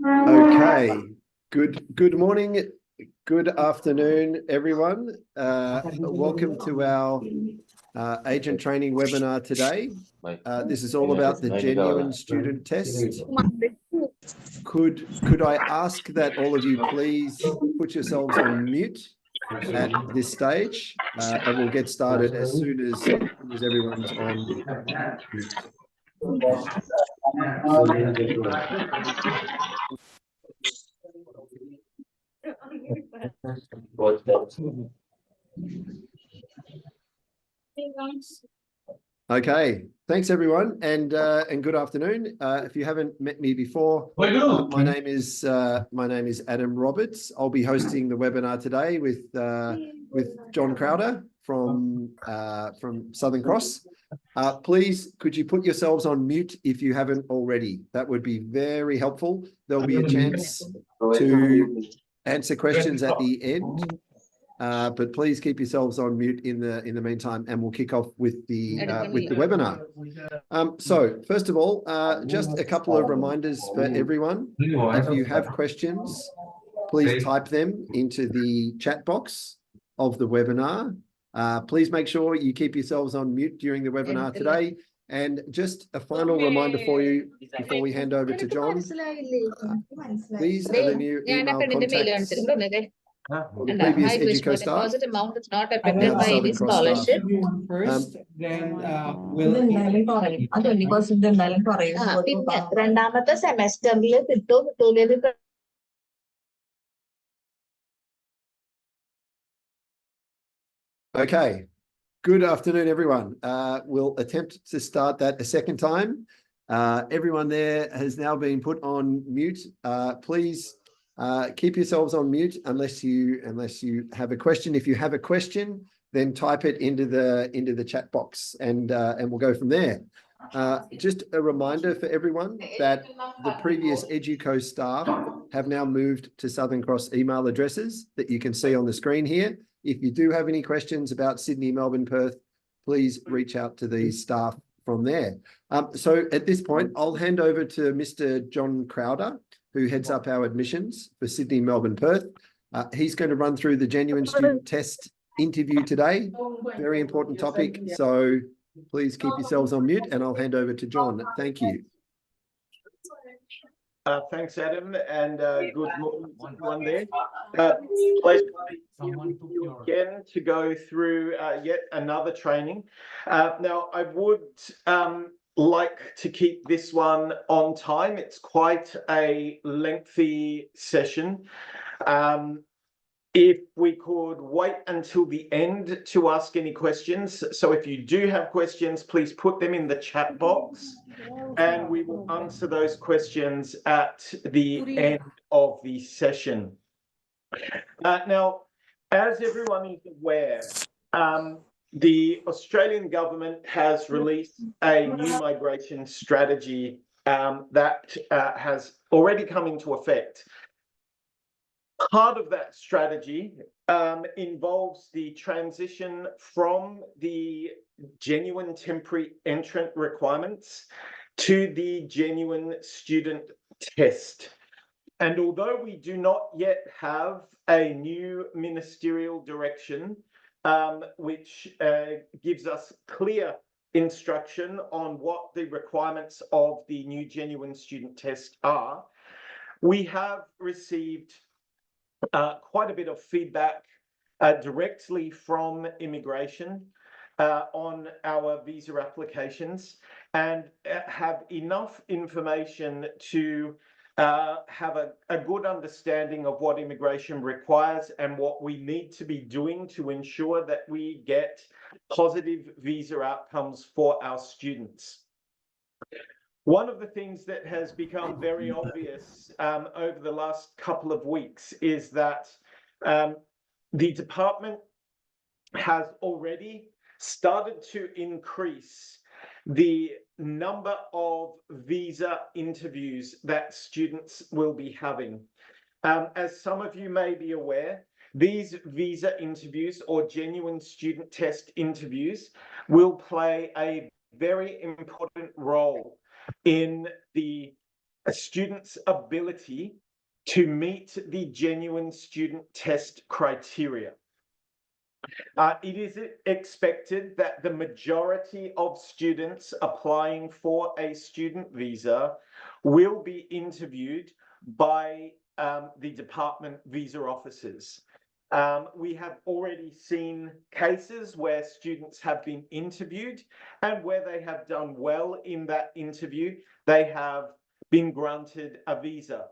Okay. Good morning, good afternoon, everyone. Welcome to our agent training webinar today. This is all about the genuine student test. Could I ask that all of you please put yourselves on mute at this stage, and we'll get started as soon as everyone's on mute. Okay, thanks everyone, and good afternoon. If you haven't met me before, my name is Adam Roberts. I'll be hosting the webinar today with John Crowder from Southern Cross. Please, could you put yourselves on mute if you haven't already? That would be very helpful. There'll be a chance to answer questions at the end. But please keep yourselves on mute in the meantime, and we'll kick off with the webinar. So first of all, just a couple of reminders for everyone. If you have questions, please type them into the chat box of the webinar. Please make sure you keep yourselves on mute during the webinar today. And just a final reminder for you before we hand over to John. These are the new email contacts. The previous EduCo staff. Deposit amount is not affected by any scholarship. First, then we'll. രണ്ടാമത്തെ സെമസ്റ്ററിൽ കിട്ടും. Okay, good afternoon, everyone. We'll attempt to start that a second time. Everyone there has now been put on mute. Please keep yourselves on mute unless you have a question. If you have a question, then type it into the chat box, and we'll go from there. Just a reminder for everyone that the previous EduCo staff have now moved to Southern Cross email addresses that you can see on the screen here. If you do have any questions about Sydney, Melbourne, Perth, please reach out to these staff from there. So at this point, I'll hand over to Mr. John Crowder, who heads up our admissions for Sydney, Melbourne, Perth. He's going to run through the genuine student test interview today. Very important topic. So please keep yourselves on mute, and I'll hand over to John. Thank you. Thanks, Adam, and good morning to everyone there. Pleasure again to go through yet another training. Now, I would like to keep this one on time. It's quite a lengthy session. If we could wait until the end to ask any questions. So if you do have questions, please put them in the chat box, and we will answer those questions at the end of the session. Now, as everyone is aware, the Australian government has released a new migration strategy that has already come into effect. Part of that strategy involves the transition from the genuine temporary entrant requirements to the genuine student test. And although we do not yet have a new ministerial direction, which gives us clear instruction on what the requirements of the new genuine student test are, we have received quite a bit of feedback directly from immigration on our visa applications, and have enough information to have a good understanding of what immigration requires and what we need to be doing to ensure that we get positive visa outcomes for our students. One of the things that has become very obvious over the last couple of weeks is that the department has already started to increase the number of visa interviews that students will be having. As some of you may be aware, these visa interviews or genuine student test interviews will play a very important role in the a student's ability to meet the genuine student test criteria. It is expected that the majority of students applying for a student visa will be interviewed by the department visa officers. We have already seen cases where students have been interviewed, and where they have done well in that interview, they have been granted a visa.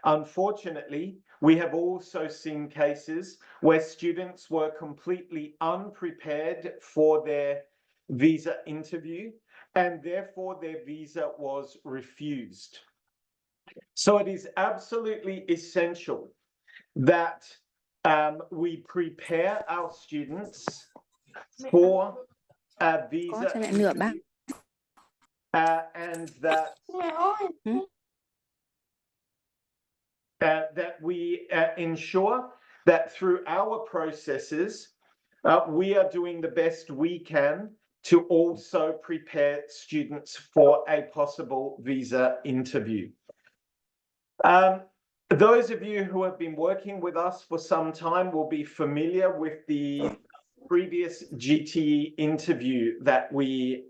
Unfortunately, we have also seen cases where students were completely unprepared for their visa interview, and therefore their visa was refused. So it is absolutely essential that we prepare our students for a visa interview, and that that we ensure that through our processes, we are doing the best we can to also prepare students for a possible visa interview. Those of you who have been working with us for some time will be familiar with the previous GTE interview that we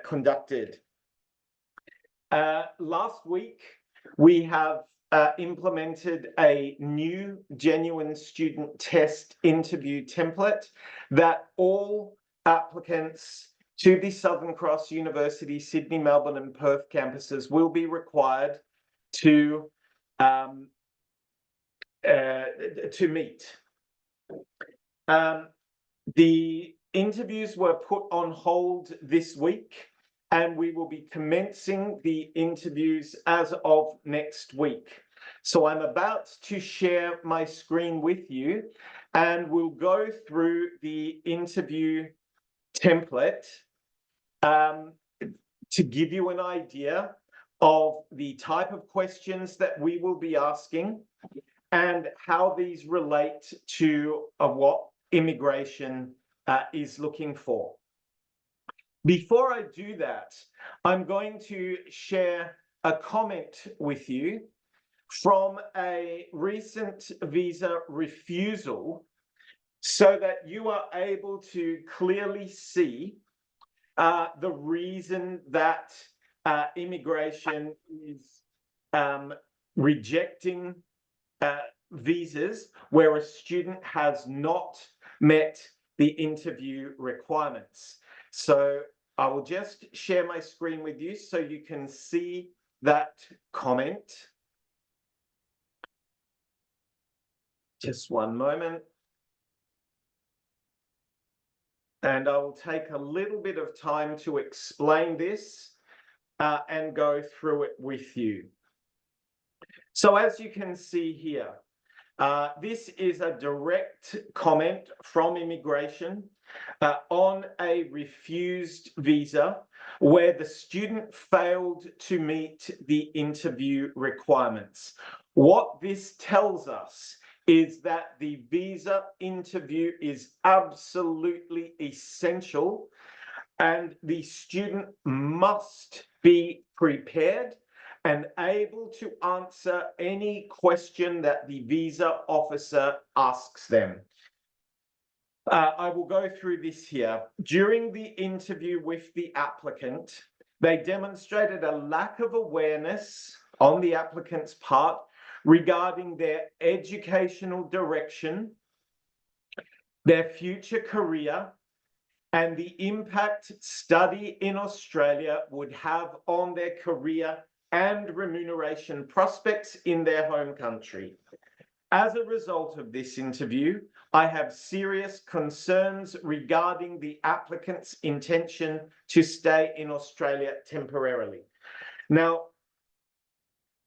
conducted. Last week, we have implemented a new genuine student test interview template that all applicants to the Southern Cross University, Sydney, Melbourne and Perth campuses will be required to meet. The interviews were put on hold this week, and we will be commencing the interviews as of next week. So I'm about to share my screen with you, and we'll go through the interview template to give you an idea of the type of questions that we will be asking and how these relate to what immigration is looking for. Before I do that, I'm going to share a comment with you from a recent visa refusal so that you are able to clearly see the reason that immigration is rejecting visas where a student has not met the interview requirements. So I will just share my screen with you so you can see that comment. Just one moment. And I will take a little bit of time to explain this and go through it with you. So as you can see here, this is a direct comment from immigration on a refused visa where the student failed to meet the interview requirements. What this tells us is that the visa interview is absolutely essential, and the student must be prepared and able to answer any question that the visa officer asks them. I will go through this here. During the interview with the applicant, they demonstrated a lack of awareness on the applicant's part regarding their educational direction, their future career, and the impact study in Australia would have on their career and remuneration prospects in their home country. As a result of this interview, I have serious concerns regarding the applicant's intention to stay in Australia temporarily. Now,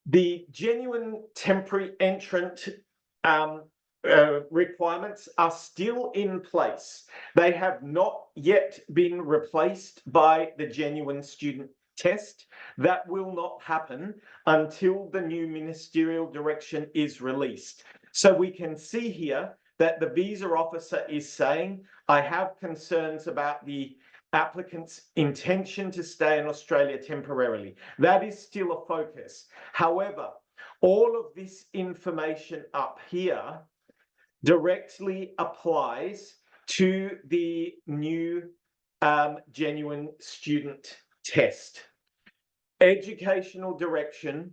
the genuine temporary entrant requirements are still in place. They have not yet been replaced by the genuine student test. That will not happen until the new ministerial direction is released. So we can see here that the visa officer is saying, I have concerns about the applicants' intention to stay in Australia temporarily. That is still a focus. However, all of this information up here directly applies to the new genuine student test. Educational direction,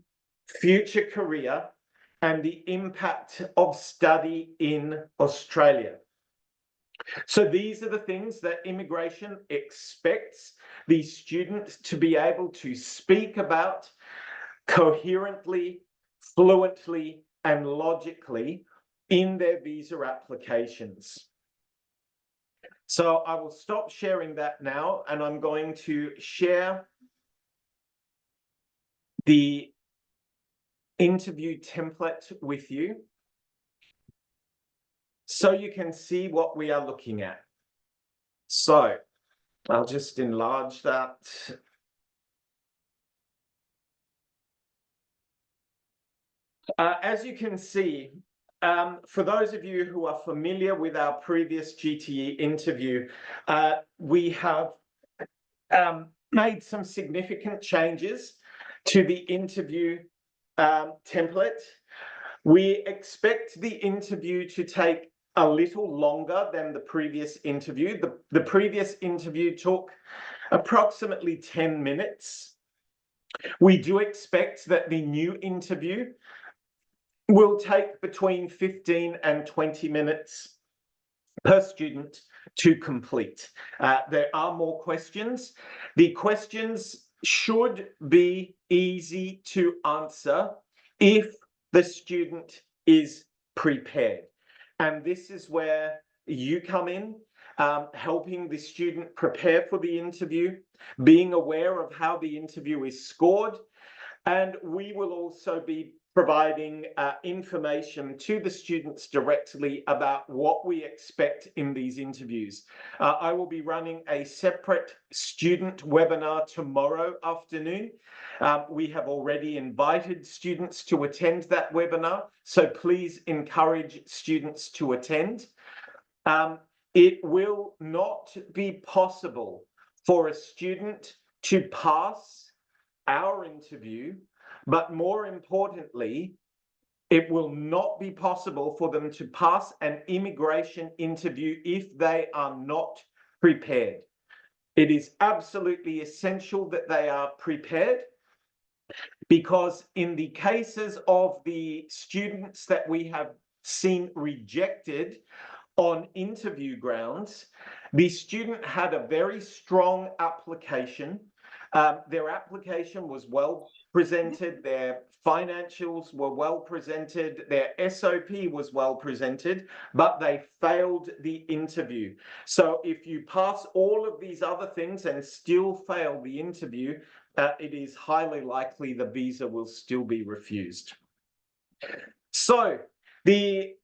future career, and the impact of study in Australia. So these are the things that immigration expects the student to be able to speak about coherently, fluently, and logically in their visa applications. So I will stop sharing that now, and I'm going to share the interview template with you so you can see what we are looking at. So I'll just enlarge that. As you can see, for those of you who are familiar with our previous GTE interview, we have made some significant changes to the interview template. We expect the interview to take a little longer than the previous interview. The previous interview took approximately 10 minutes. We do expect that the new interview will take between 15 and 20 minutes per student to complete. There are more questions. The questions should be easy to answer if the student is prepared. And this is where you come in, helping the student prepare for the interview, being aware of how the interview is scored. And we will also be providing information to the students directly about what we expect in these interviews. I will be running a separate student webinar tomorrow afternoon. We have already invited students to attend that webinar, so please encourage students to attend. It will not be possible for a student to pass our interview, but more importantly, it will not be possible for them to pass an immigration interview if they are not prepared. It is absolutely essential that they are prepared, because in the cases of the students that we have seen rejected on interview grounds, the student had a very strong application. Their application was well presented, their financials were well presented, their SOP was well presented, but they failed the interview. So if you pass all of these other things and still fail the interview, it is highly likely the visa will still be refused. So the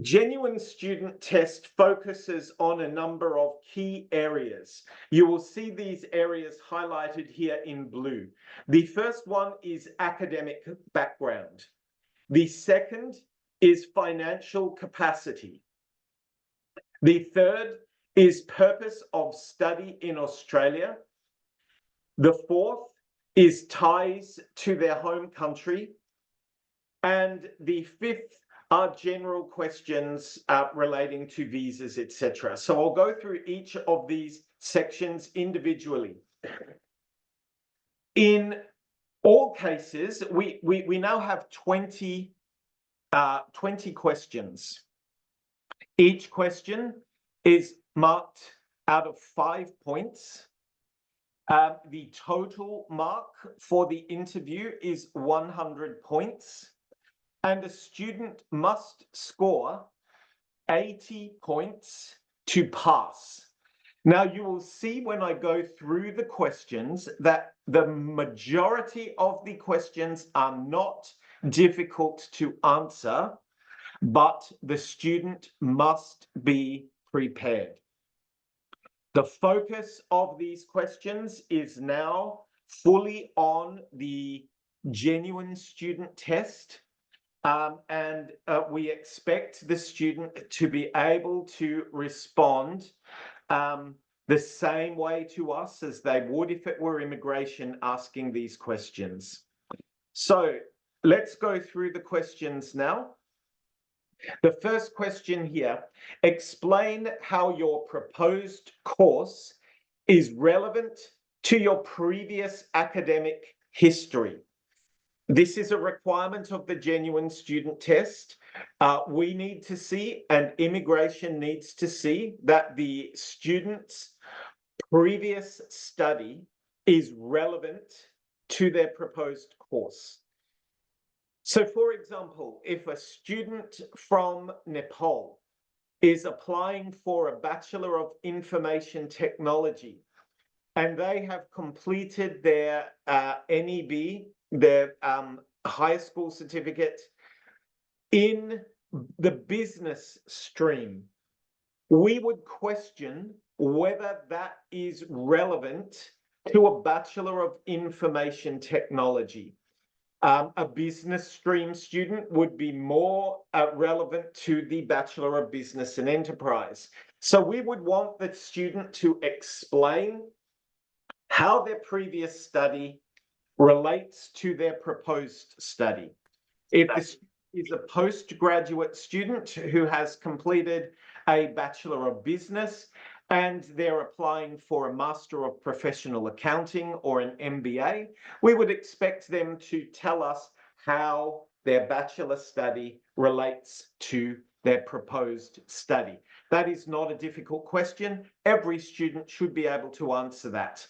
genuine student test focuses on a number of key areas. You will see these areas highlighted here in blue. The first one is academic background. The second is financial capacity. The third is purpose of study in Australia. The fourth is ties to their home country. And the fifth are general questions relating to visas, etc. So I'll go through each of these sections individually. In all cases, we now have 20 questions. Each question is marked out of 5 points. The total mark for the interview is 100 points. And a student must score 80 points to pass. Now, you will see when I go through the questions that the majority of the questions are not difficult to answer, but the student must be prepared. The focus of these questions is now fully on the genuine student test. And we expect the student to be able to respond the same way to us as they would if it were immigration asking these questions. So let's go through the questions now. The first question here, explain how your proposed course is relevant to your previous academic history. This is a requirement of the genuine student test. We need to see, and immigration needs to see, that the student's previous study is relevant to their proposed course. So, for example, if a student from Nepal is applying for a Bachelor of Information Technology and they have completed their NEB, their high school certificate in the business stream, we would question whether that is relevant to a Bachelor of Information Technology. A business stream student would be more relevant to the Bachelor of Business and Enterprise. So we would want the student to explain how their previous study relates to their proposed study. If the student is a postgraduate student who has completed a Bachelor of Business and they're applying for a Master of Professional Accounting or an MBA, we would expect them to tell us how their bachelor study relates to their proposed study. That is not a difficult question. Every student should be able to answer that.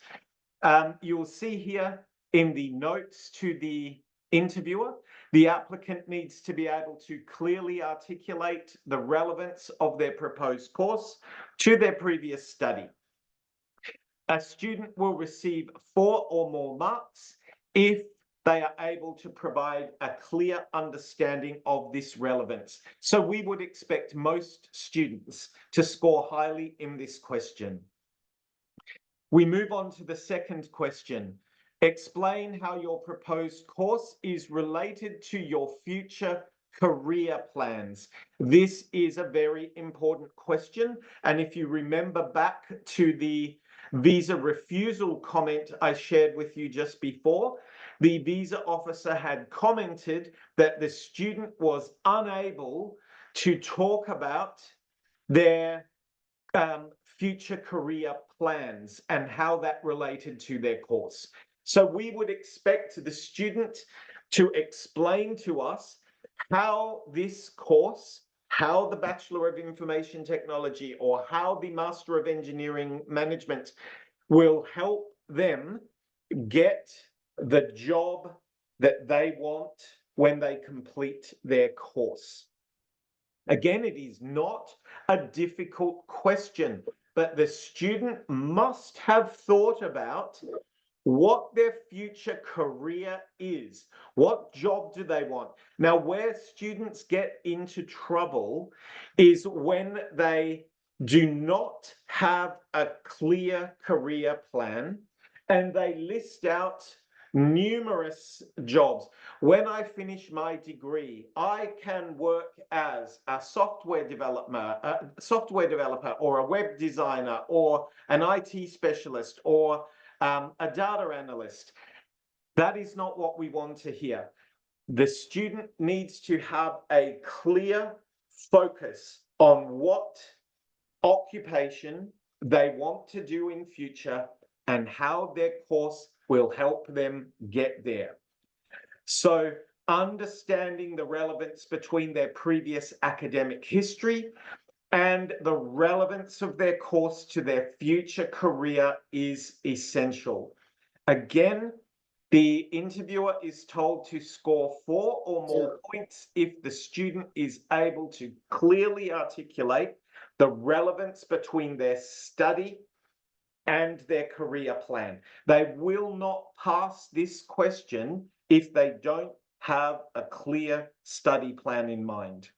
You'll see here in the notes to the interviewer, the applicant needs to be able to clearly articulate the relevance of their proposed course to their previous study. A student will receive 4 or more marks if they are able to provide a clear understanding of this relevance. So we would expect most students to score highly in this question. We move on to the second question. Explain how your proposed course is related to your future career plans. This is a very important question. And if you remember back to the visa refusal comment I shared with you just before, the visa officer had commented that the student was unable to talk about their future career plans and how that related to their course. So we would expect the student to explain to us how this course, how the Bachelor of Information Technology or how the Master of Engineering Management will help them get the job that they want when they complete their course. Again, it is not a difficult question, but the student must have thought about what their future career is. What job do they want? Now, where students get into trouble is when they do not have a clear career plan and they list out numerous jobs. When I finish my degree, I can work as a software developer or a web designer or an IT specialist or a data analyst. That is not what we want to hear. The student needs to have a clear focus on what occupation they want to do in future and how their course will help them get there. So understanding the relevance between their previous academic history and the relevance of their course to their future career is essential. Again, the interviewer is told to score 4 or more points if the student is able to clearly articulate the relevance between their study and their career plan. They will not pass this question if they don't have a clear study plan in mind.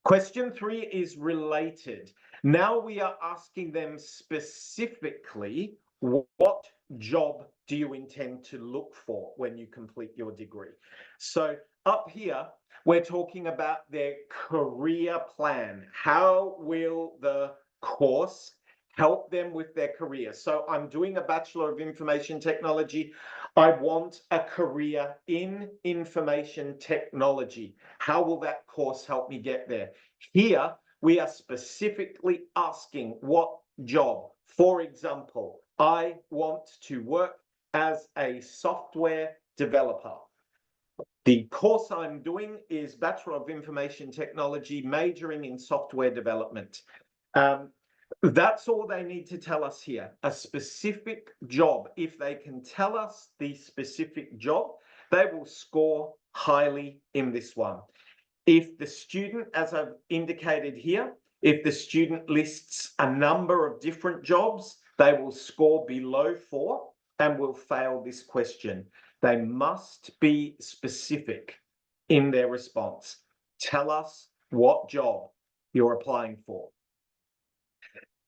Question 3 is related. Now we are asking them specifically, what job do you intend to look for when you complete your degree? So up here, we're talking about their career plan. How will the course help them with their career. So I'm doing a Bachelor of Information Technology. I want a career in information technology. How will that course help me get there? Here, we are specifically asking what job. For example, I want to work as a software developer. The course I'm doing is Bachelor of Information Technology, majoring in software development. That's all they need to tell us here, a specific job. If they can tell us the specific job, they will score highly in this one. If the student, as I've indicated here, if the student lists a number of different jobs, they will score below 4 and will fail this question. They must be specific in their response. Tell us what job you're applying for.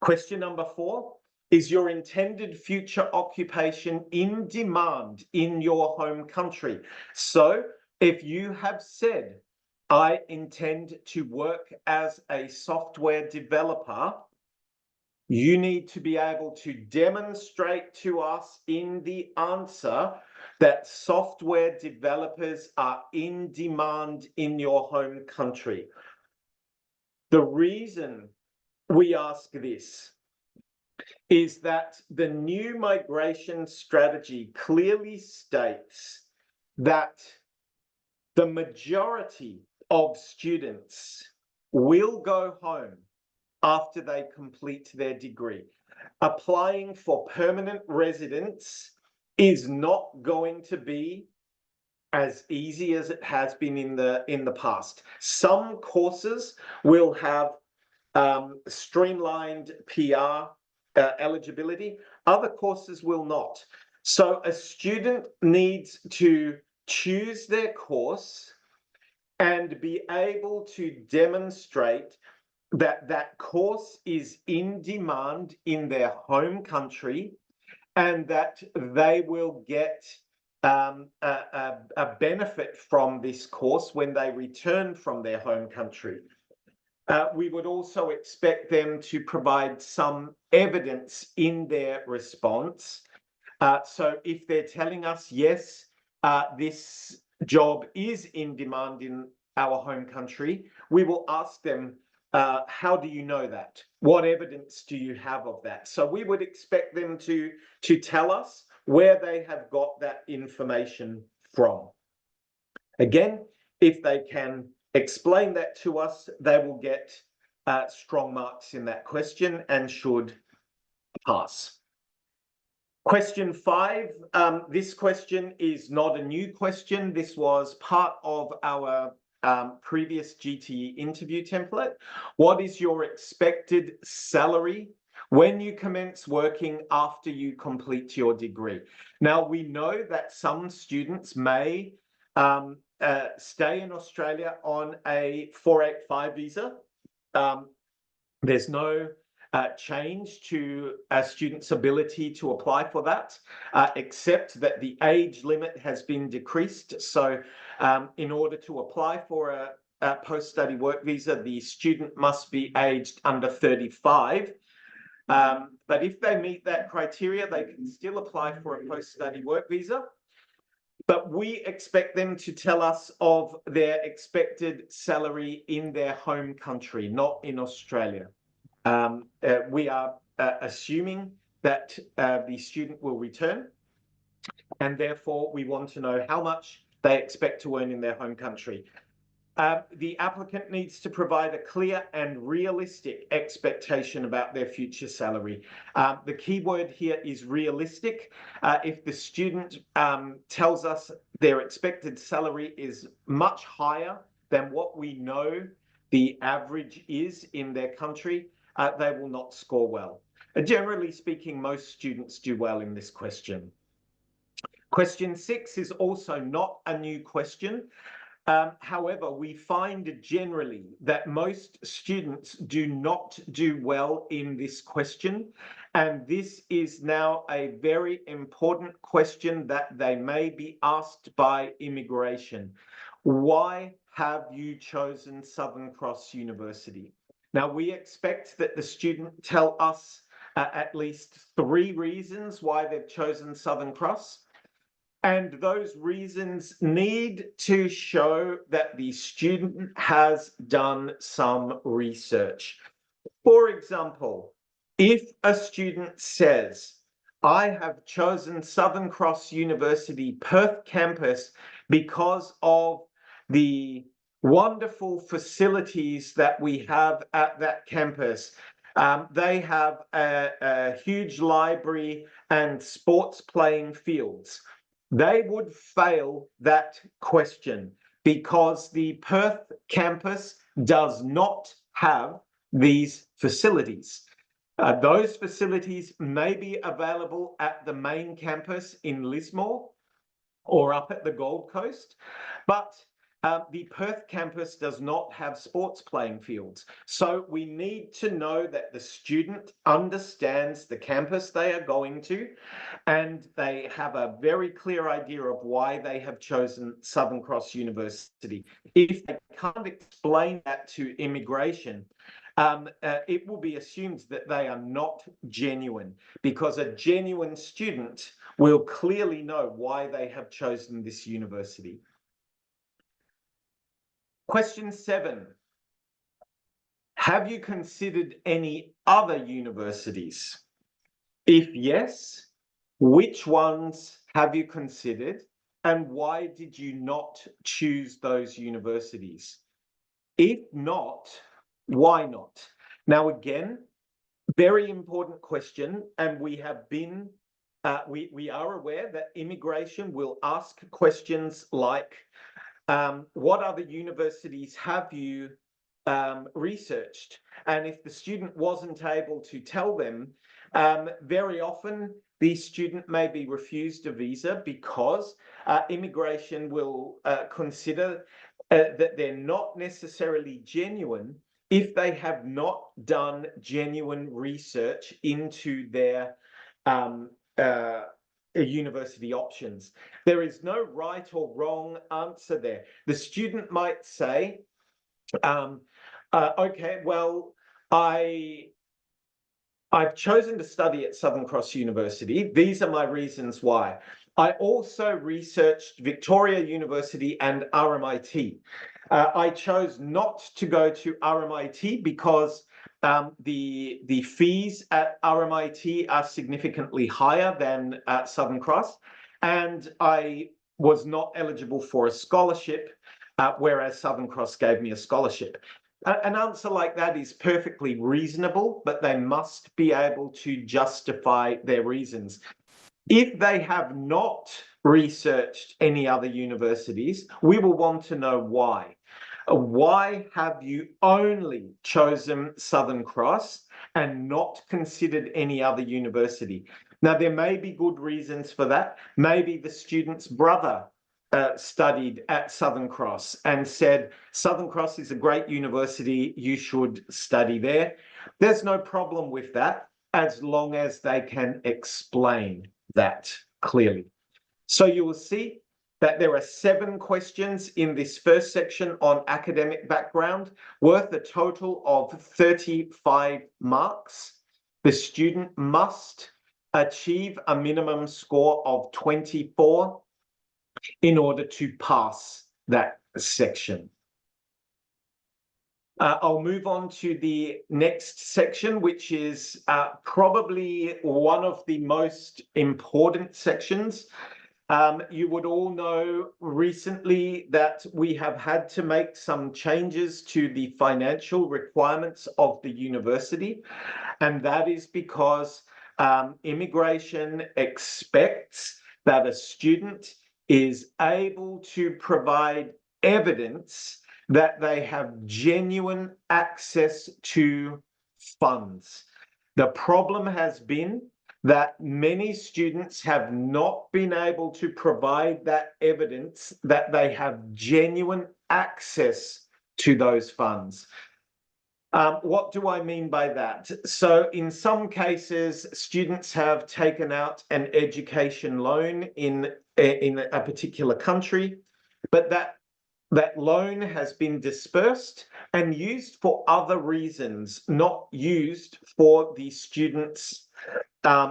Question number 4, is your intended future occupation in demand in your home country? So if you have said, I intend to work as a software developer, you need to be able to demonstrate to us in the answer that software developers are in demand in your home country. The reason we ask this is that the new migration strategy clearly states that the majority of students will go home after they complete their degree. Applying for permanent residence is not going to be as easy as it has been in the past. Some courses will have streamlined PR eligibility, other courses will not. So a student needs to choose their course and be able to demonstrate that that course is in demand in their home country and that they will get a benefit from this course when they return from their home country. We would also expect them to provide some evidence in their response. So if they're telling us, yes, this job is in demand in our home country, we will ask them, how do you know that? What evidence do you have of that? So we would expect them to tell us where they have got that information from. Again, if they can explain that to us, they will get strong marks in that question and should pass. Question 5, this question is not a new question. This was part of our previous GTE interview template. What is your expected salary when you commence working after you complete your degree? Now, we know that some students may stay in Australia on a 485 visa. There's no change to a student's ability to apply for that, except that the age limit has been decreased. So in order to apply for a post-study work visa, the student must be aged under 35. But if they meet that criteria, they can still apply for a post-study work visa. But we expect them to tell us of their expected salary in their home country, not in Australia. We are assuming that the student will return, and therefore we want to know how much they expect to earn in their home country. The applicant needs to provide a clear and realistic expectation about their future salary. The key word here is realistic. If the student tells us their expected salary is much higher than what we know the average is in their country, they will not score well. Generally speaking, most students do well in this question. Question 6 is also not a new question. However, we find generally that most students do not do well in this question, and this is now a very important question that they may be asked by immigration. Why have you chosen Southern Cross University? Now, we expect that the student tell us at least 3 reasons why they've chosen Southern Cross. And those reasons need to show that the student has done some research. For example, if a student says, I have chosen Southern Cross University Perth campus because of the wonderful facilities that we have at that campus. They have a huge library and sports playing fields. They would fail that question because the Perth campus does not have these facilities. Those facilities may be available at the main campus in Lismore or up at the Gold Coast, but the Perth campus does not have sports playing fields. So we need to know that the student understands the campus they are going to, and they have a very clear idea of why they have chosen Southern Cross University. If they can't explain that to immigration, it will be assumed that they are not genuine, because a genuine student will clearly know why they have chosen this university. Question 7. Have you considered any other universities? If yes, which ones have you considered, and why did you not choose those universities? If not, why not? Now, again, very important question, and we have been, we are aware that immigration will ask questions like, what other universities have you researched? And if the student wasn't able to tell them, very often the student may be refused a visa because immigration will consider that they're not necessarily genuine if they have not done genuine research into their university options. There is no right or wrong answer there. The student might say, okay, well, I've chosen to study at Southern Cross University. These are my reasons why. I also researched Victoria University and RMIT. I chose not to go to RMIT because the fees at RMIT are significantly higher than at Southern Cross, and I was not eligible for a scholarship, whereas Southern Cross gave me a scholarship. An answer like that is perfectly reasonable, but they must be able to justify their reasons. If they have not researched any other universities, we will want to know why. Why have you only chosen Southern Cross and not considered any other university? Now, there may be good reasons for that. Maybe the student's brother studied at Southern Cross and said, Southern Cross is a great university, you should study there. There's no problem with that as long as they can explain that clearly. So you will see that there are 7 questions in this first section on academic background, worth a total of 35 marks. The student must achieve a minimum score of 24 in order to pass that section. I'll move on to the next section, which is probably one of the most important sections. You would all know recently that we have had to make some changes to the financial requirements of the university, and that is because immigration expects that a student is able to provide evidence that they have genuine access to funds. The problem has been that many students have not been able to provide that evidence that they have genuine access to those funds. What do I mean by that? So in some cases, students have taken out an education loan in a particular country, but that loan has been dispersed and used for other reasons, not used for the student's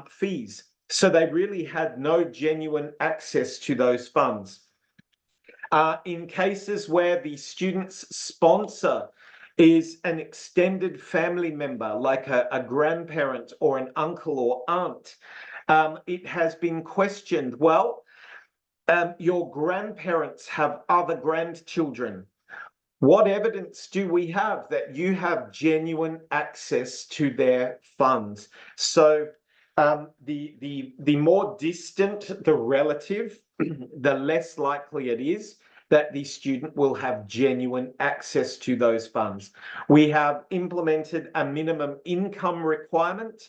fees. So they really had no genuine access to those funds. In cases where the student's sponsor is an extended family member, like a grandparent or an uncle or aunt, it has been questioned, well, your grandparents have other grandchildren. What evidence do we have that you have genuine access to their funds? So the more distant the relative, the less likely it is that the student will have genuine access to those funds. We have implemented a minimum income requirement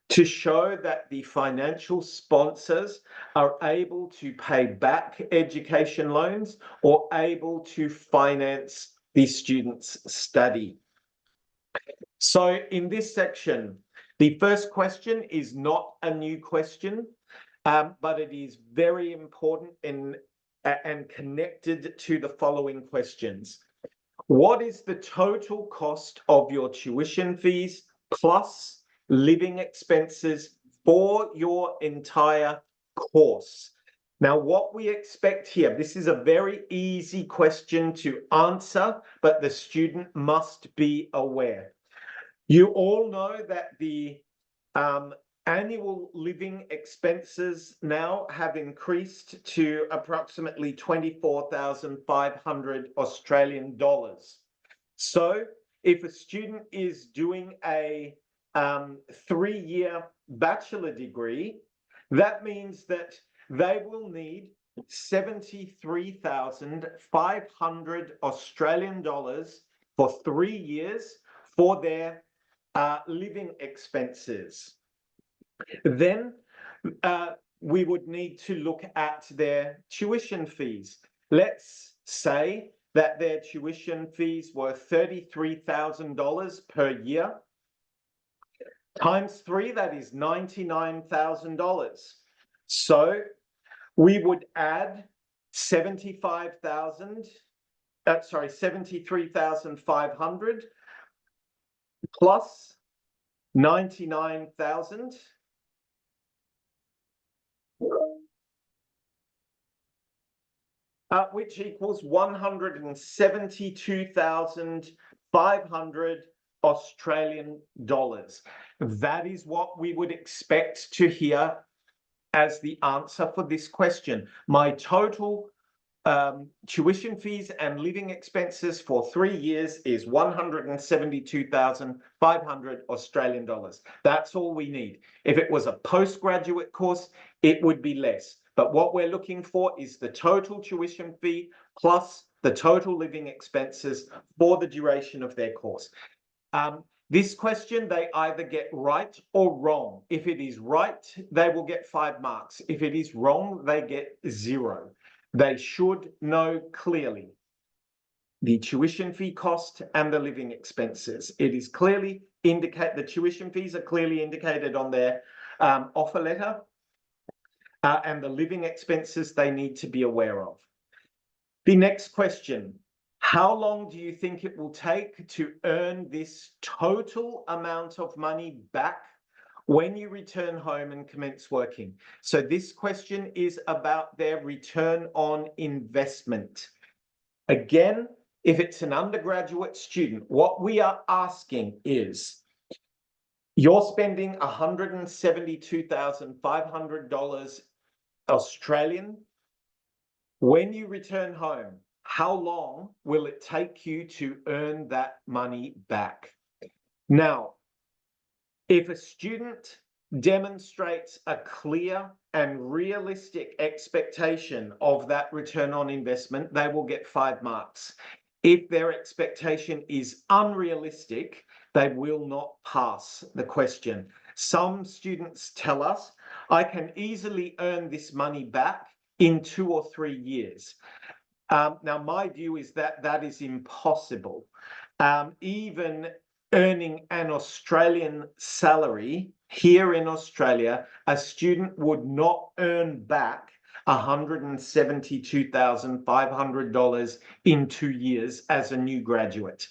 to show that the financial sponsors are able to pay back education loans or able to finance the student's study. So in this section, the first question is not a new question, but it is very important and connected to the following questions. What is the total cost of your tuition fees plus living expenses for your entire course? Now, what we expect here, this is a very easy question to answer, but the student must be aware. You all know that the annual living expenses now have increased to approximately 24,500 Australian dollars. So if a student is doing a 3-year bachelor degree, that means that they will need 73,500 Australian dollars for 3 years for their living expenses. Then we would need to look at their tuition fees. Let's say that their tuition fees were $33,000 per year. Times 3, that is $99,000. So we would add 73,500 plus 99,000. Which equals 172,500 Australian dollars. That is what we would expect to hear as the answer for this question. My total tuition fees and living expenses for 3 years is 172,500 Australian dollars. That's all we need. If it was a postgraduate course, it would be less. But what we're looking for is the total tuition fee plus the total living expenses for the duration of their course. This question, they either get right or wrong. If it is right, they will get 5 marks. If it is wrong, they get 0. They should know clearly the tuition fee cost and the living expenses. It is clearly indicate the tuition fees are clearly indicated on their offer letter. And the living expenses they need to be aware of. The next question, how long do you think it will take to earn this total amount of money back when you return home and commence working? So this question is about their return on investment. Again, if it's an undergraduate student, what we are asking is, you're spending $172,500 Australian. When you return home, how long will it take you to earn that money back? Now, if a student demonstrates a clear and realistic expectation of that return on investment, they will get 5 marks. If their expectation is unrealistic, they will not pass the question. Some students tell us, I can easily earn this money back in 2 or 3 years. Now, my view is that that is impossible. Even earning an Australian salary here in Australia, a student would not earn back $172,500 in 2 years as a new graduate.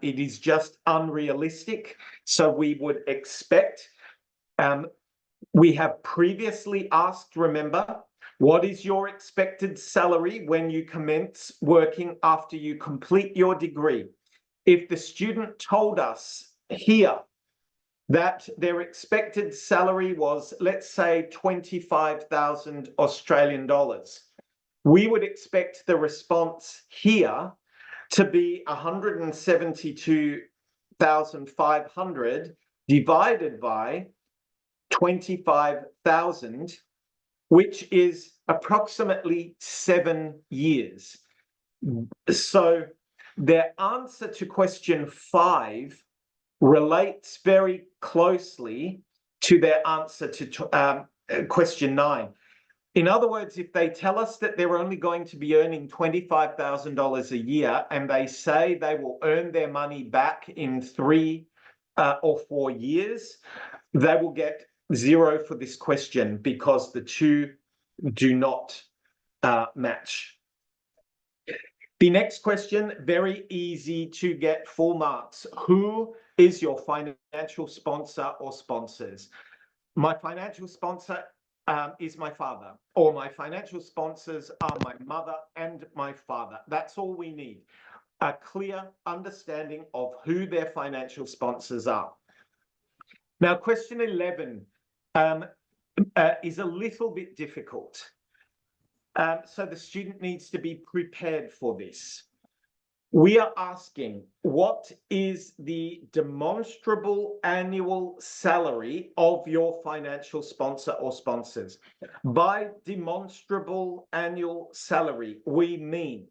It is just unrealistic. So we would expect We have previously asked, remember, what is your expected salary when you commence working after you complete your degree? If the student told us here that their expected salary was, let's say, 25,000 Australian dollars, we would expect the response here to be 172,500 divided by 25,000, which is approximately 7 years. So their answer to question 5 relates very closely to their answer to question 9. In other words, if they tell us that they're only going to be earning $25,000 a year and they say they will earn their money back in 3 or 4 years, they will get 0 for this question because the two do not match. The next question, very easy to get full marks. Who is your financial sponsor or sponsors? My financial sponsor is my father, or my financial sponsors are my mother and my father. That's all we need. A clear understanding of who their financial sponsors are. Now, question 11 is a little bit difficult. So the student needs to be prepared for this. We are asking, what is the demonstrable annual salary of your financial sponsor or sponsors? By demonstrable annual salary, we mean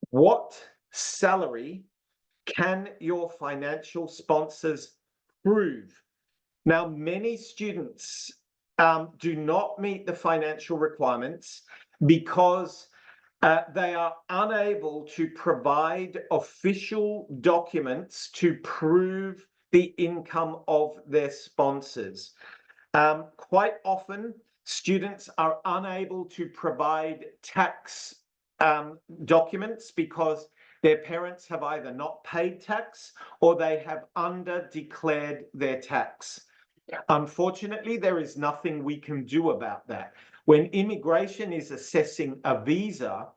what salary can your financial sponsors prove? Now, many students do not meet the financial requirements because they are unable to provide official documents to prove the income of their sponsors. Quite often, students are unable to provide tax documents because their parents have either not paid tax or they have under-declared their tax. Unfortunately, there is nothing we can do about that. When immigration is assessing a visa,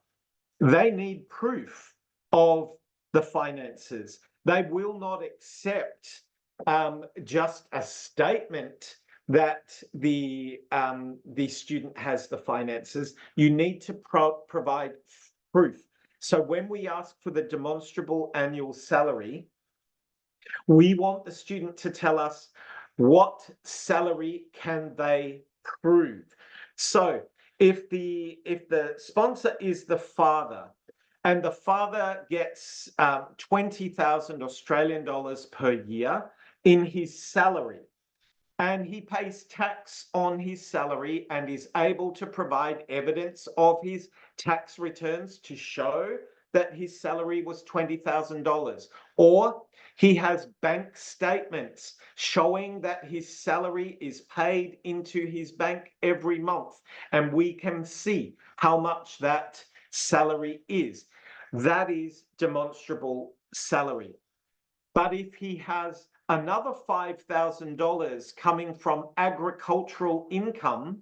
they need proof of the finances. They will not accept just a statement that the student has the finances. You need to provide proof. So when we ask for the demonstrable annual salary, we want the student to tell us what salary can they prove. So if the sponsor is the father and the father gets 20,000 Australian dollars per year in his salary, and he pays tax on his salary and is able to provide evidence of his tax returns to show that his salary was $20,000, or he has bank statements showing that his salary is paid into his bank every month, and we can see how much that salary is. That is demonstrable salary. But if he has another $5,000 coming from agricultural income,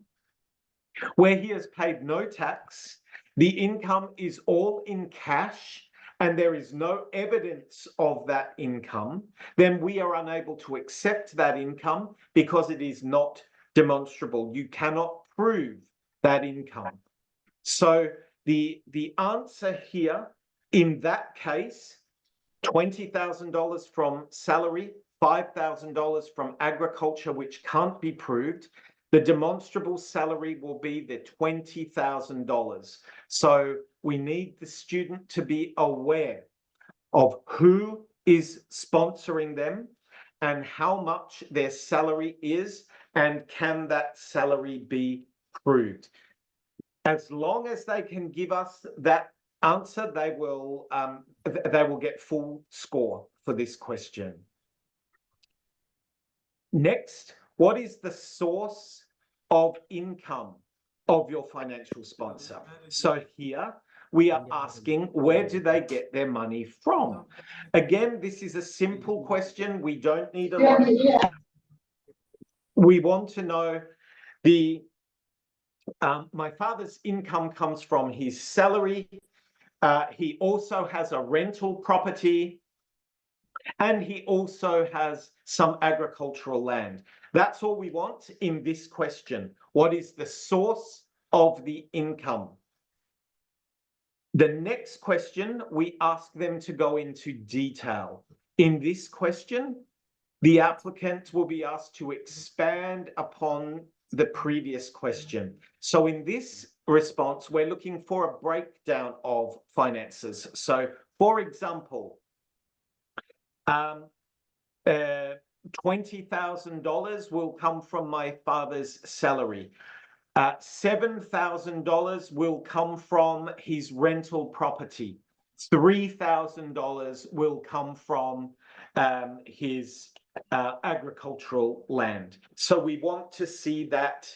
where he has paid no tax, the income is all in cash, and there is no evidence of that income, then we are unable to accept that income because it is not demonstrable. You cannot prove that income. So the answer here in that case, $20,000 from salary, $5,000 from agriculture, which can't be proved, the demonstrable salary will be the $20,000. So we need the student to be aware of who is sponsoring them and how much their salary is, and can that salary be proved. As long as they can give us that answer, they will get full score for this question. Next, what is the source of income of your financial sponsor? So here we are asking, where do they get their money from? Again, this is a simple question. We don't need a lot of we want to know my father's income comes from his salary. He also has a rental property, and he also has some agricultural land. That's all we want in this question. What is the source of the income? The next question, we ask them to go into detail. In this question, the applicant will be asked to expand upon the previous question. So in this response, we're looking for a breakdown of finances. So, for example, $20,000 will come from my father's salary. $7,000 will come from his rental property. $3,000 will come from his agricultural land. So we want to see that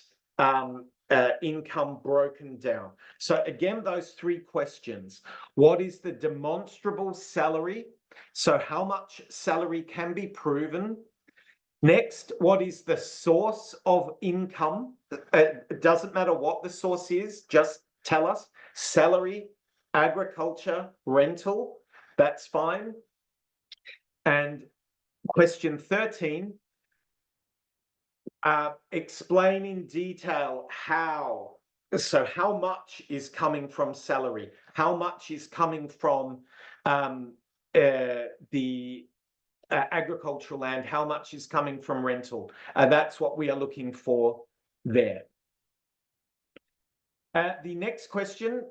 income broken down. So again, those three questions. What is the demonstrable salary? So how much salary can be proven? Next, what is the source of income? It doesn't matter what the source is, just tell us. Salary, agriculture, rental, that's fine. And question 13, explain in detail how. So how much is coming from salary? How much is coming from the agricultural land? How much is coming from rental? That's what we are looking for there. The next question,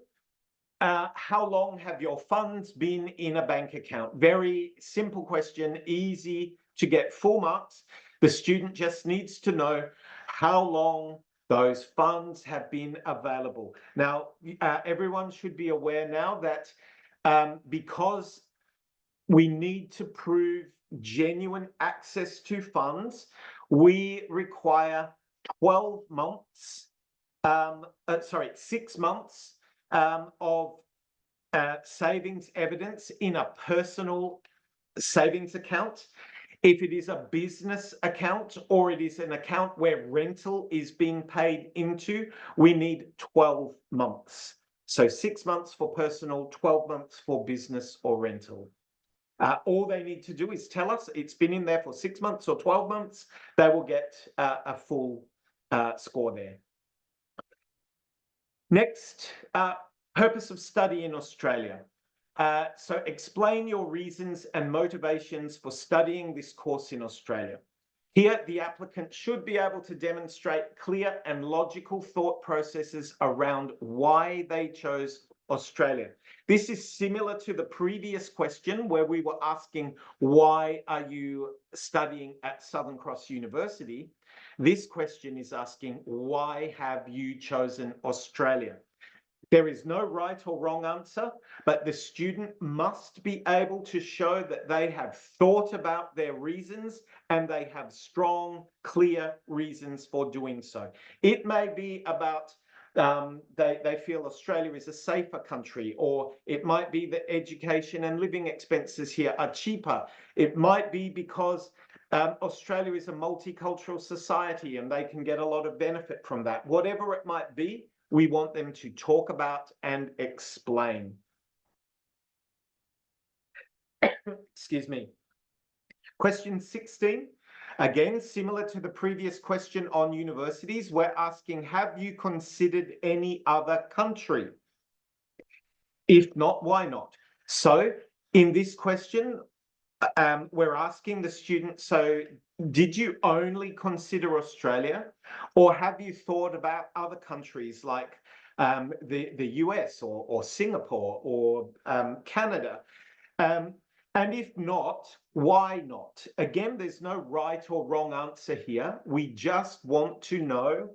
how long have your funds been in a bank account? Very simple question, easy to get full marks. The student just needs to know how long those funds have been available. Now, everyone should be aware now that because we need to prove genuine access to funds, we require 6 months of savings evidence in a personal savings account. If it is a business account or it is an account where rental is being paid into, we need 12 months. So 6 months for personal, 12 months for business or rental. All they need to do is tell us it's been in there for 6 months or 12 months. They will get a full score there. Next, purpose of study in Australia. So explain your reasons and motivations for studying this course in Australia. Here, the applicant should be able to demonstrate clear and logical thought processes around why they chose Australia. This is similar to the previous question where we were asking, why are you studying at Southern Cross University? This question is asking, why have you chosen Australia? There is no right or wrong answer, but the student must be able to show that they have thought about their reasons and they have strong, clear reasons for doing so. It may be about they feel Australia is a safer country, or it might be that education and living expenses here are cheaper. It might be because Australia is a multicultural society and they can get a lot of benefit from that. Whatever it might be, we want them to talk about and explain. Excuse me. Question 16. Again, similar to the previous question on universities, we're asking, have you considered any other country? If not, why not? So in this question, we're asking the student, so did you only consider Australia, or have you thought about other countries like the US or Singapore or Canada? And if not, why not? Again, there's no right or wrong answer here. We just want to know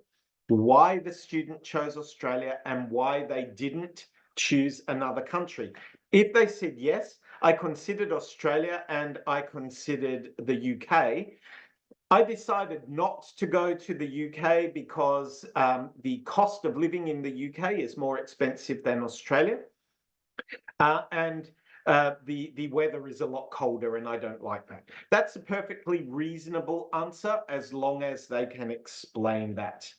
why the student chose Australia and why they didn't choose another country. If they said, yes, I considered Australia and I considered the UK, I decided not to go to the UK because the cost of living in the UK is more expensive than Australia. And the weather is a lot colder and I don't like that. That's a perfectly reasonable answer as long as they can explain that.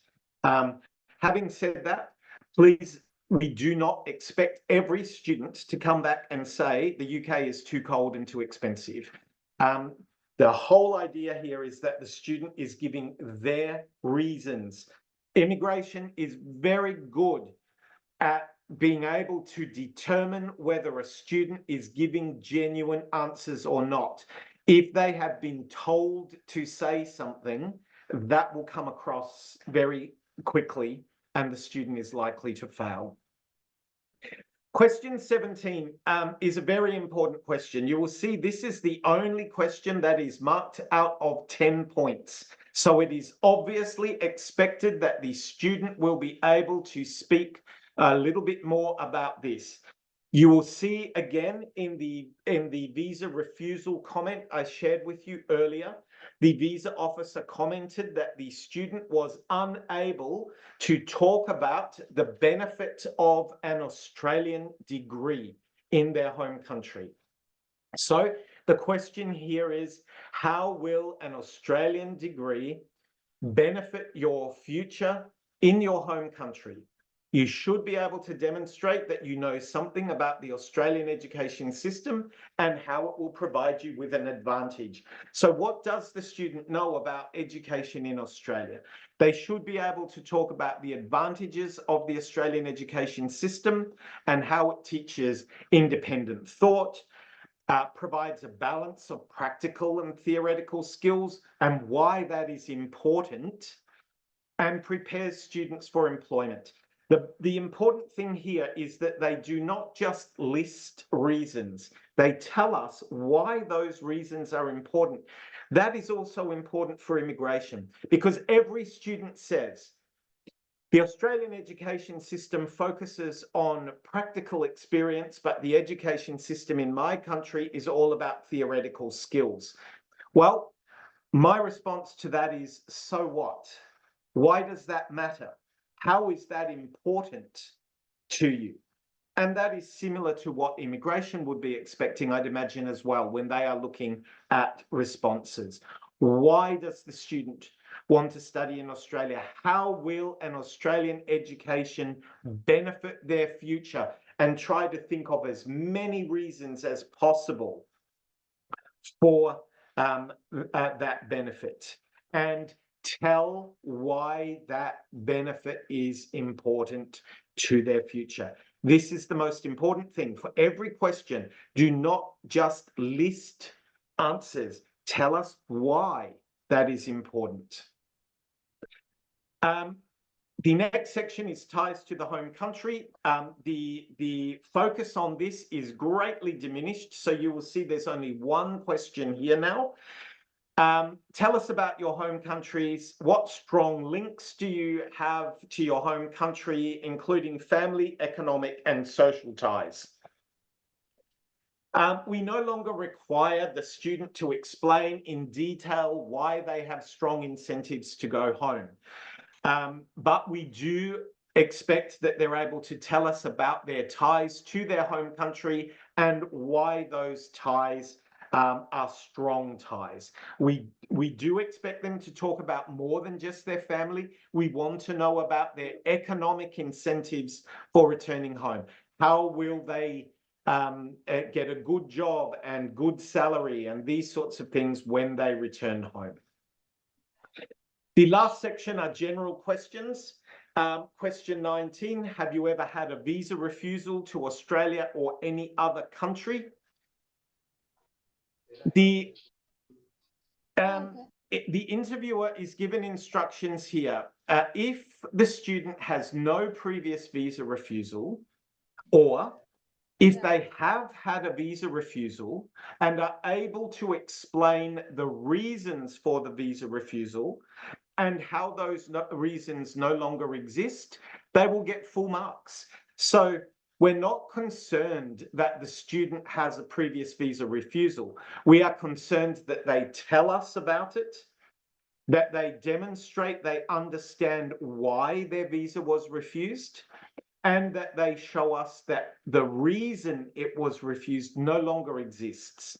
Having said that, please, we do not expect every student to come back and say the UK is too cold and too expensive. The whole idea here is that the student is giving their reasons. Immigration is very good at being able to determine whether a student is giving genuine answers or not. If they have been told to say something, that will come across very quickly and the student is likely to fail. Question 17 is a very important question. You will see this is the only question that is marked out of 10 points. So it is obviously expected that the student will be able to speak a little bit more about this. You will see again in the visa refusal comment I shared with you earlier, the visa officer commented that the student was unable to talk about the benefit of an Australian degree in their home country. So the question here is, how will an Australian degree benefit your future in your home country? You should be able to demonstrate that you know something about the Australian education system and how it will provide you with an advantage. So what does the student know about education in Australia? They should be able to talk about the advantages of the Australian education system and how it teaches independent thought, provides a balance of practical and theoretical skills and why that is important, and prepares students for employment. The important thing here is that they do not just list reasons. They tell us why those reasons are important. That is also important for immigration because every student says, the Australian education system focuses on practical experience, but the education system in my country is all about theoretical skills. Well, my response to that is, so what? Why does that matter? How is that important to you? And that is similar to what immigration would be expecting, I'd imagine, as well, when they are looking at responses. Why does the student want to study in Australia? How will an Australian education benefit their future? And try to think of as many reasons as possible for that benefit. And tell why that benefit is important to their future. This is the most important thing. For every question, do not just list answers. Tell us why that is important. The next section is ties to the home country. The focus on this is greatly diminished. So you will see there's only one question here now. Tell us about your home countries. What strong links do you have to your home country, including family, economic, and social ties? We no longer require the student to explain in detail why they have strong incentives to go home. But we do expect that they're able to tell us about their ties to their home country and why those ties are strong ties. We do expect them to talk about more than just their family. We want to know about their economic incentives for returning home. How will they get a good job and good salary and these sorts of things when they return home? The last section are general questions. Question 19, have you ever had a visa refusal to Australia or any other country? The interviewer is given instructions here. If the student has no previous visa refusal, or if they have had a visa refusal and are able to explain the reasons for the visa refusal and how those reasons no longer exist, they will get full marks. So we're not concerned that the student has a previous visa refusal. We are concerned that they tell us about it, that they demonstrate they understand why their visa was refused, and that they show us that the reason it was refused no longer exists.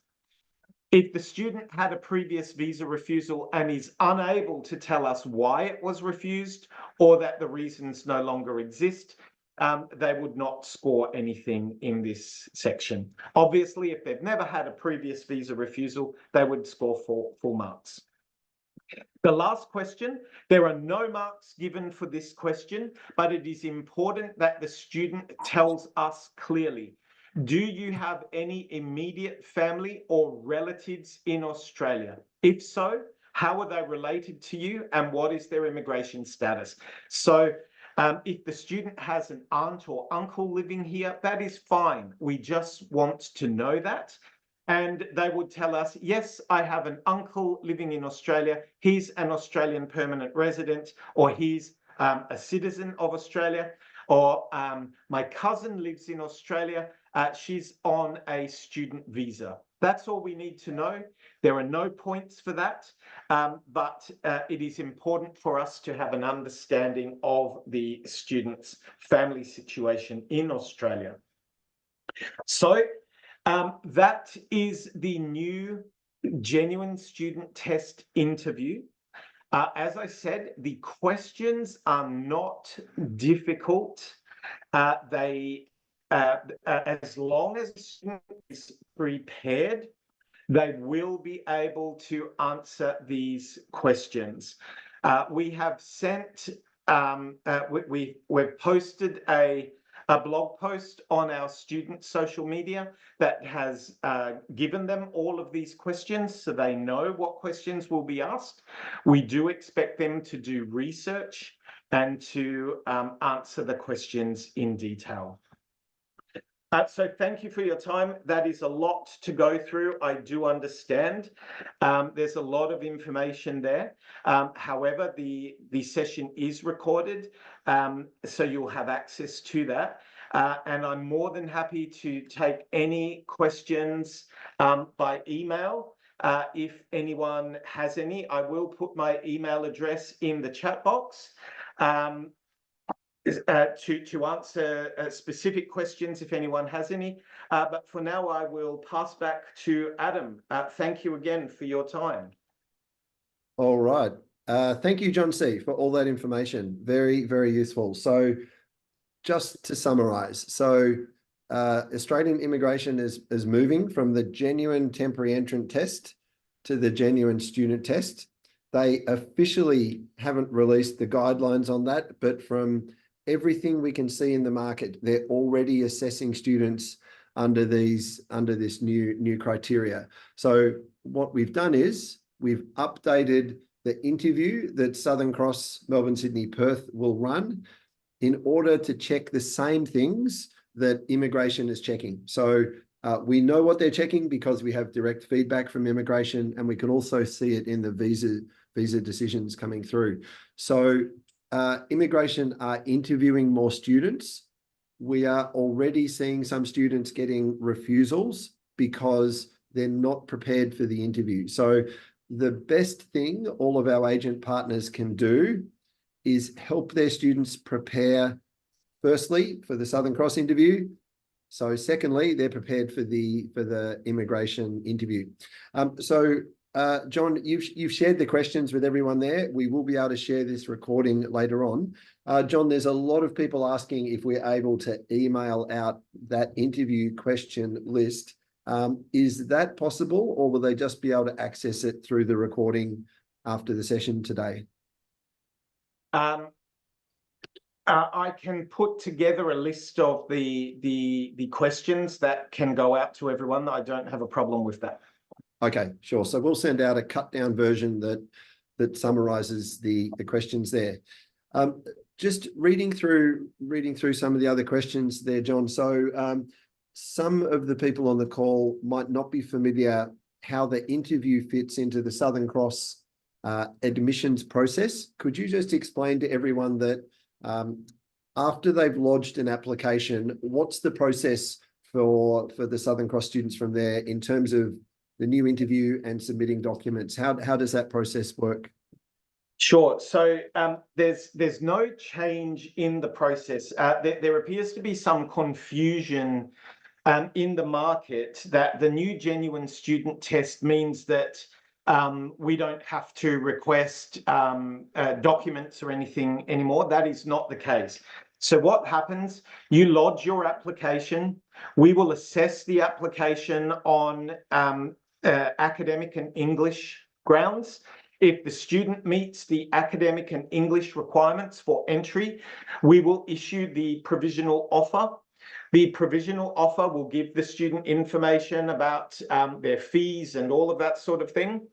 If the student had a previous visa refusal and is unable to tell us why it was refused or that the reasons no longer exist, they would not score anything in this section. Obviously, if they've never had a previous visa refusal, they would score full marks. The last question, there are no marks given for this question, but it is important that the student tells us clearly, do you have any immediate family or relatives in Australia? If so, how are they related to you and what is their immigration status? So if the student has an aunt or uncle living here, that is fine. We just want to know that. And they would tell us, yes, I have an uncle living in Australia. He's an Australian permanent resident, or he's a citizen of Australia, or my cousin lives in Australia. She's on a student visa. That's all we need to know. There are no points for that, but it is important for us to have an understanding of the student's family situation in Australia. So that is the new genuine student test interview. As I said, the questions are not difficult. As long as the student is prepared, they will be able to answer these questions. We have sent, we've posted a blog post on our student social media that has given them all of these questions so they know what questions will be asked. We do expect them to do research and to answer the questions in detail. So thank you for your time. That is a lot to go through. I do understand. There's a lot of information there. However, the session is recorded, so you'll have access to that. And I'm more than happy to take any questions by email. If anyone has any, I will put my email address in the chat box. To answer specific questions if anyone has any. But for now, I will pass back to Adam. Thank you again for your time. All right. Thank you, John C., for all that information. Very, very useful. So just to summarize, so Australian immigration is moving from the genuine temporary entrant test to the genuine student test. They officially haven't released the guidelines on that, but from everything we can see in the market, they're already assessing students under this new criteria. So what we've done is we've updated the interview that Southern Cross, Melbourne, Sydney, Perth will run in order to check the same things that immigration is checking. So we know what they're checking because we have direct feedback from immigration, and we can also see it in the visa decisions coming through. So immigration are interviewing more students. We are already seeing some students getting refusals because they're not prepared for the interview. So the best thing all of our agent partners can do is help their students prepare, firstly, for the Southern Cross interview. So secondly, they're prepared for the immigration interview. John, you've shared the questions with everyone there. We will be able to share this recording later on. John, there's a lot of people asking if we're able to email out that interview question list. Is that possible, or will they just be able to access it through the recording after the session today? I can put together a list of the questions that can go out to everyone. I don't have a problem with that. Okay, sure. So we'll send out a cut down version that summarizes the questions there. Just reading through some of the other questions there, John. So some of the people on the call might not be familiar how the interview fits into the Southern Cross admissions process. Could you just explain to everyone that after they've lodged an application, what's the process for the Southern Cross students from there in terms of the new interview and submitting documents? How does that process work? Sure. So there's no change in the process. There appears to be some confusion in the market that the new genuine student test means that we don't have to request documents or anything anymore. That is not the case. So what happens? You lodge your application. We will assess the application on academic and English grounds. If the student meets the academic and English requirements for entry, we will issue the provisional offer. The provisional offer will give the student information about their fees and all of that sort of thing.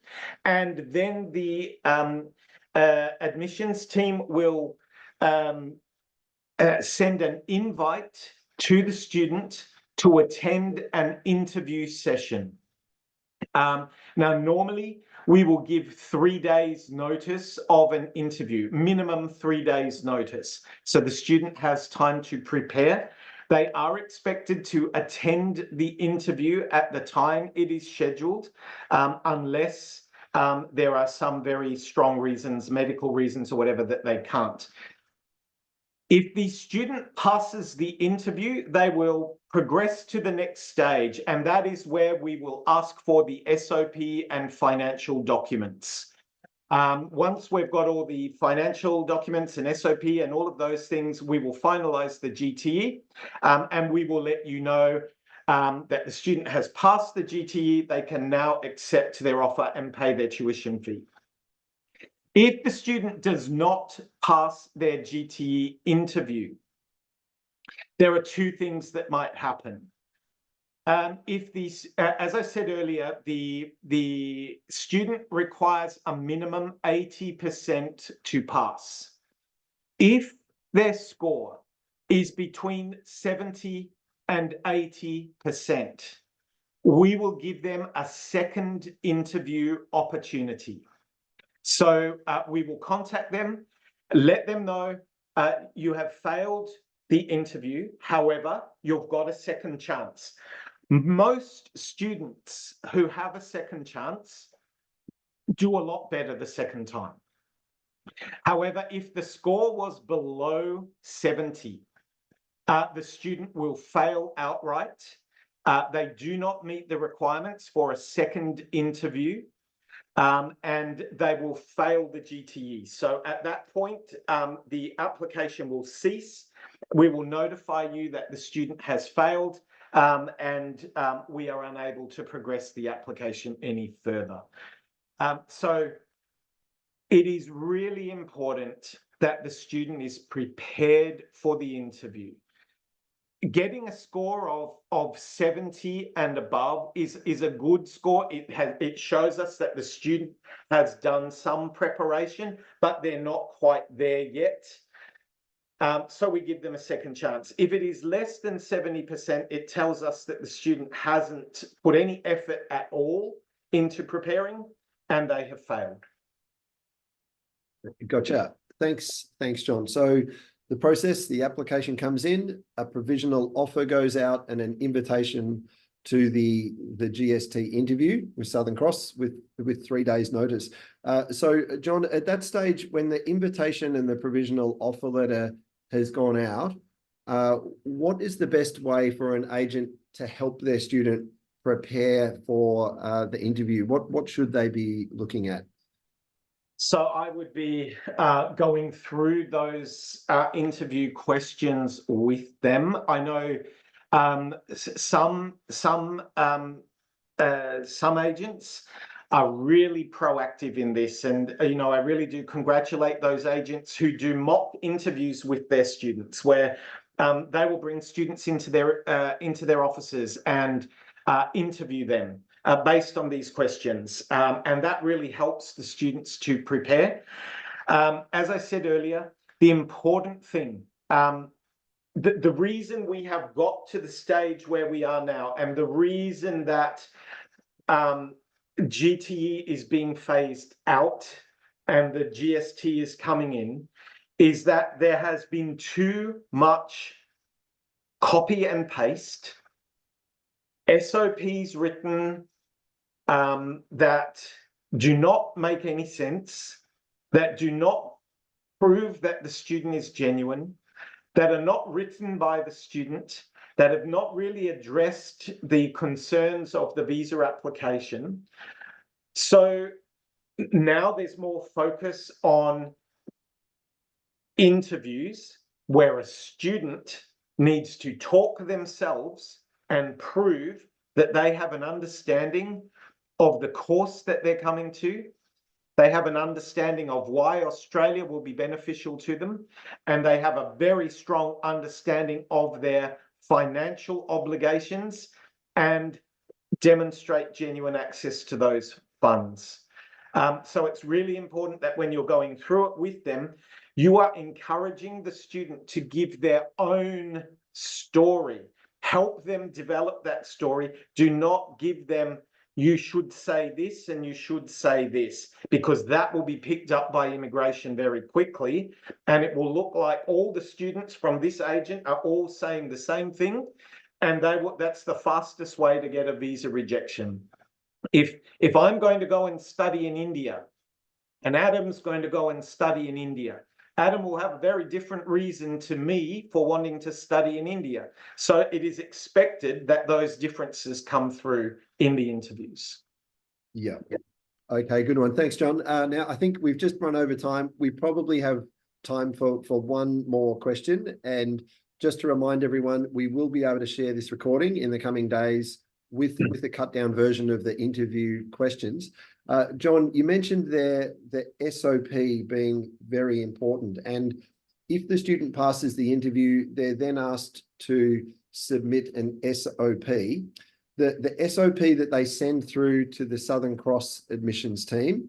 And then the admissions team will send an invite to the student to attend an interview session. Now, normally we will give 3 days notice of an interview, minimum 3 days notice. So the student has time to prepare. They are expected to attend the interview at the time it is scheduled, unless there are some very strong reasons, medical reasons or whatever, that they can't. If the student passes the interview, they will progress to the next stage, and that is where we will ask for the SOP and financial documents. Once we've got all the financial documents and SOP and all of those things, we will finalize the GTE, and we will let you know that the student has passed the GTE. They can now accept their offer and pay their tuition fee. If the student does not pass their GTE interview, there are two things that might happen. If these, as I said earlier, the student requires a minimum 80% to pass. If their score is between 70 and 80%, we will give them a second interview opportunity. So we will contact them, let them know you have failed the interview. However, you've got a second chance. Most students who have a second chance do a lot better the second time. However, if the score was below 70, the student will fail outright. They do not meet the requirements for a second interview. And they will fail the GTE. So at that point, the application will cease. We will notify you that the student has failed, and we are unable to progress the application any further. So it is really important that the student is prepared for the interview. Getting a score of 70 and above is a good score. It shows us that the student has done some preparation, but they're not quite there yet. So we give them a second chance. If it is less than 70%, it tells us that the student hasn't put any effort at all into preparing and they have failed. Gotcha. Thanks, John. So the process, the application comes in, a provisional offer goes out, and an invitation to the GST interview with Southern Cross with 3 days notice. So John, at that stage, when the invitation and the provisional offer letter has gone out, what is the best way for an agent to help their student prepare for the interview? What should they be looking at? So I would be going through those interview questions with them. I know some agents are really proactive in this, and I really do congratulate those agents who do mock interviews with their students, where they will bring students into their offices and interview them based on these questions, and that really helps the students to prepare. As I said earlier, the important thing, the reason we have got to the stage where we are now, and the reason that GTE is being phased out and the GST is coming in, is that there has been too much copy and paste, SOPs written that do not make any sense, that do not prove that the student is genuine, that are not written by the student, that have not really addressed the concerns of the visa application. So now there's more focus on interviews where a student needs to talk themselves and prove that they have an understanding of the course that they're coming to. They have an understanding of why Australia will be beneficial to them, and they have a very strong understanding of their financial obligations and demonstrate genuine access to those funds. So it's really important that when you're going through it with them, you are encouraging the student to give their own story. Help them develop that story. Do not give them, you should say this and you should say this, because that will be picked up by immigration very quickly, and it will look like all the students from this agent are all saying the same thing, and that's the fastest way to get a visa rejection. If I'm going to go and study in India, and Adam's going to go and study in India, Adam will have a very different reason to me for wanting to study in India. So it is expected that those differences come through in the interviews. Yeah. Okay, good one. Thanks, John. Now, I think we've just run over time. We probably have time for one more question. And just to remind everyone, we will be able to share this recording in the coming days with a cut down version of the interview questions. John, you mentioned there the SOP being very important. And if the student passes the interview, they're then asked to submit an SOP. The SOP that they send through to the Southern Cross admissions team,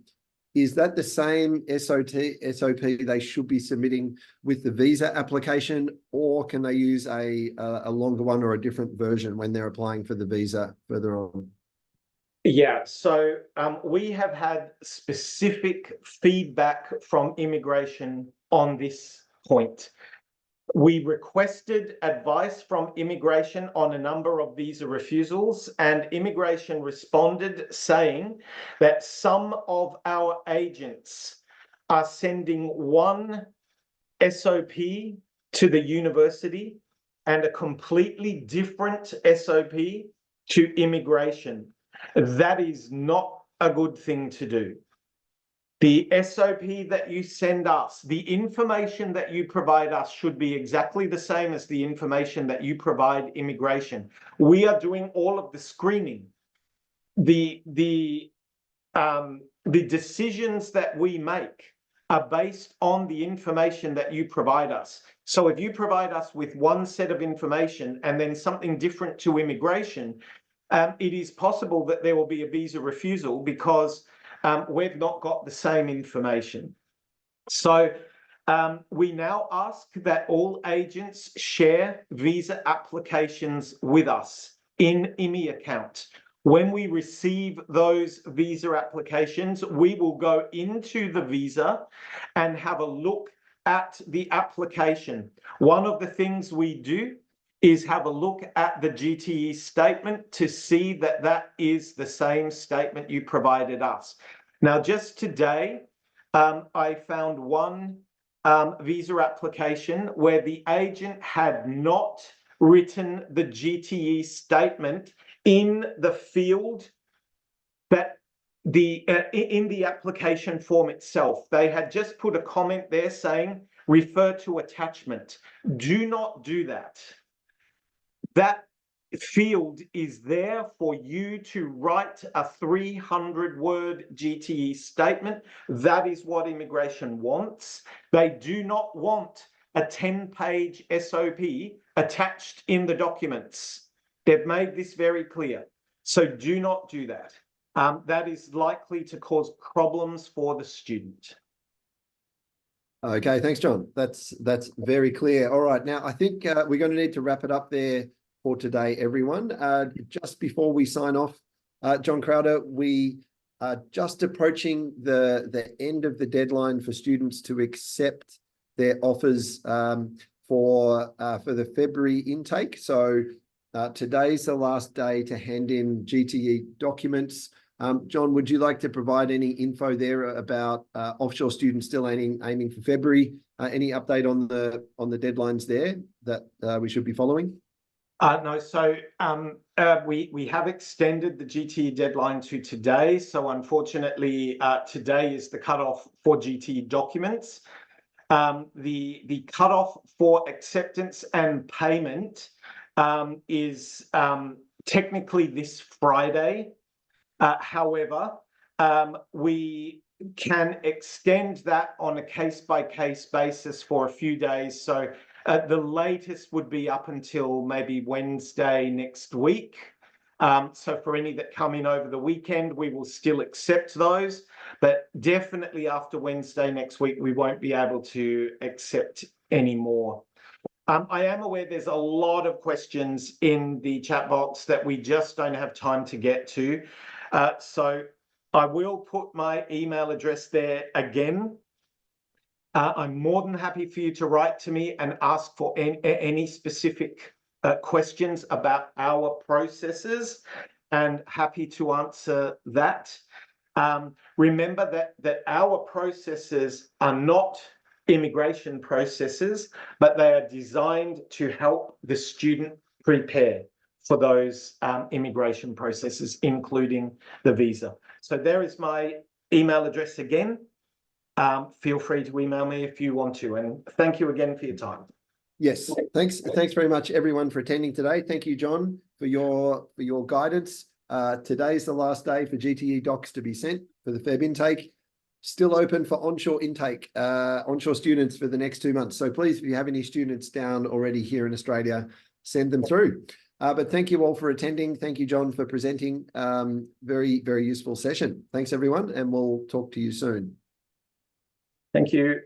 is that the same SOP they should be submitting with the visa application, or can they use a longer one or a different version when they're applying for the visa further on? Yeah, so we have had specific feedback from immigration on this point. We requested advice from immigration on a number of visa refusals, and immigration responded saying that some of our agents are sending one SOP to the university and a completely different SOP to immigration. That is not a good thing to do. The SOP that you send us, the information that you provide us should be exactly the same as the information that you provide immigration. We are doing all of the screening. The decisions that we make are based on the information that you provide us. So if you provide us with one set of information and then something different to immigration, it is possible that there will be a visa refusal because we've not got the same information. So we now ask that all agents share visa applications with us in IMI account. When we receive those visa applications, we will go into the visa and have a look at the application. One of the things we do is have a look at the GTE statement to see that that is the same statement you provided us. Now, just today, I found one visa application where the agent had not written the GTE statement in the field that in the application form itself. They had just put a comment there saying, refer to attachment. Do not do that. That field is there for you to write a 300-word GTE statement. That is what immigration wants. They do not want a 10-page SOP attached in the documents. They've made this very clear. So do not do that. That is likely to cause problems for the student. Okay, thanks, John. That's very clear. All right, now I think we're going to need to wrap it up there for today, everyone. Just before we sign off, John Crowder, we are just approaching the end of the deadline for students to accept their offers for the February intake. So today's the last day to hand in GTE documents. John, would you like to provide any info there about offshore students still aiming for February? Any update on the deadlines there that we should be following? No, so we have extended the GTE deadline to today. So unfortunately, today is the cutoff for GTE documents. The cutoff for acceptance and payment is technically this Friday. However, we can extend that on a case-by-case basis for a few days. So the latest would be up until maybe Wednesday next week. So for any that come in over the weekend, we will still accept those. But definitely after Wednesday next week, we won't be able to accept any more. I am aware there's a lot of questions in the chat box that we just don't have time to get to. So I will put my email address there again. I'm more than happy for you to write to me and ask for any specific questions about our processes, and happy to answer that. Remember that our processes are not immigration processes, but they are designed to help the student prepare for those immigration processes, including the visa. So there is my email address again. Feel free to email me if you want to, and thank you again for your time. Yes, thanks very much everyone for attending today. Thank you, John, for your guidance. Today's the last day for GTE docs to be sent for the Feb intake. Still open for onshore intake, onshore students for the next 2 months. So please, if you have any students down already here in Australia, send them through. But thank you all for attending. Thank you, John, for presenting. Very, very useful session. Thanks, everyone, and we'll talk to you soon. Thank you.